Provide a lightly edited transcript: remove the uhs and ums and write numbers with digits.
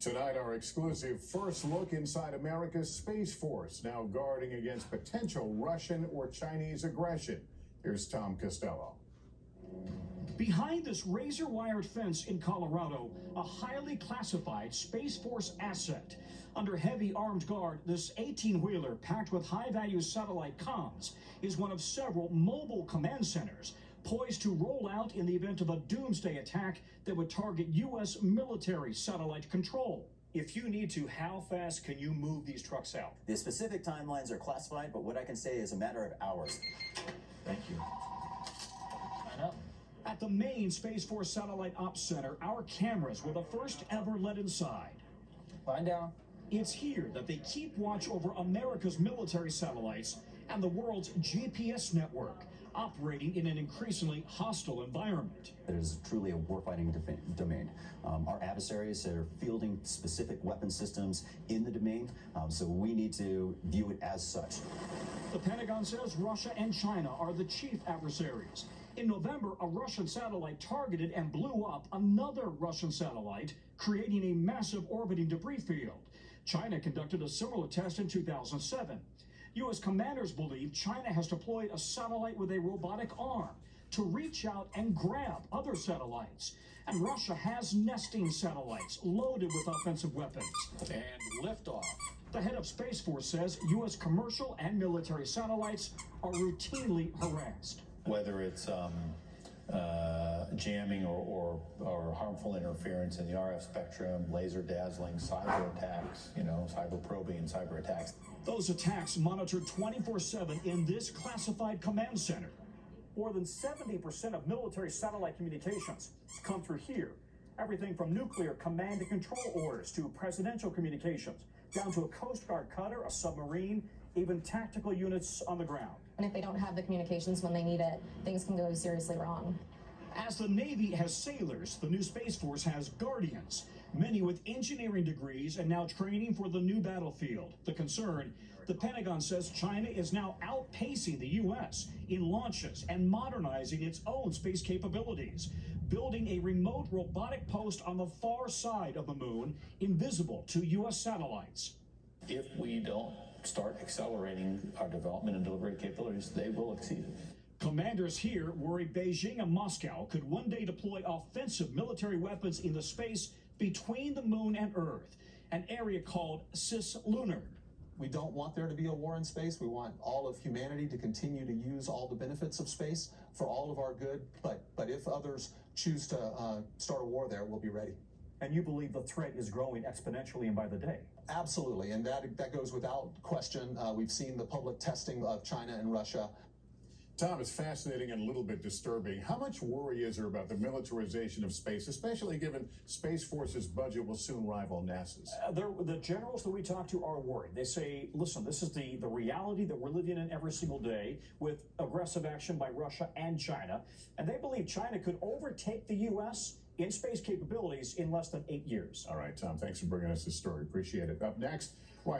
Tonight, our exclusive first look inside America's Space Force, now guarding against potential Russian or Chinese aggression. Here's Tom Costello. Behind this razor-wired fence in Colorado, a highly classified Space Force asset. Under heavy armed guard, this 18-wheeler packed with high-value satellite comms is one of several mobile command centers poised to roll out in the event of a doomsday attack that would target U.S. military satellite control. If you need to, how fast can you move these trucks out? The specific timelines are classified, but what I can say is a matter of hours. Thank you. Sign up. At the main Space Force Satellite Ops Center, our cameras were the first ever let inside. Line down. It's here that they keep watch over America's military satellites and the world's GPS network, operating in an increasingly hostile environment. It is truly a warfighting domain. Our adversaries are fielding specific weapon systems in the domain, so we need to view it as such. The Pentagon says Russia and China are the chief adversaries. In November, a Russian satellite targeted and blew up another Russian satellite, creating a massive orbiting debris field. China conducted a similar test in 2007. U.S. commanders believe China has deployed a satellite with a robotic arm to reach out and grab other satellites. And Russia has nesting satellites loaded with offensive weapons. And liftoff. The head of Space Force says U.S. commercial and military satellites are routinely harassed. Whether it's jamming or harmful interference in the RF spectrum, laser dazzling, cyber attacks, cyber probing and cyber attacks. Those attacks monitored 24/7 in this classified command center. More than 70% of military satellite communications come through here. Everything from nuclear command and control orders to presidential communications, down to a Coast Guard cutter, a submarine, even tactical units on the ground. And if they don't have the communications when they need it, things can go seriously wrong. As the Navy has sailors, the new Space Force has guardians, many with engineering degrees and now training for the new battlefield. The concern, the Pentagon says China is now outpacing the U.S. in launches and modernizing its own space capabilities, building a remote robotic post on the far side of the moon, invisible to U.S. satellites. If we don't start accelerating our development and delivery capabilities, they will exceed it. Commanders here worry Beijing and Moscow could one day deploy offensive military weapons in the space between the moon and Earth, an area called cislunar. We don't want there to be a war in space. We want all of humanity to continue to use all the benefits of space for all of our good. But if others choose to start a war there, we'll be ready. And you believe the threat is growing exponentially and by the day? Absolutely, and that goes without question. We've seen the public testing of China and Russia. Tom, it's fascinating and a little bit disturbing. How much worry is there about the militarization of space, especially given Space Force's budget will soon rival NASA's? The generals that we talk to are worried. They say, listen, this is the reality that we're living in every single day with aggressive action by Russia and China. And they believe China could overtake the U.S. in space capabilities in less than 8 years. All right, Tom, thanks for bringing us this story. Appreciate it. Up next, why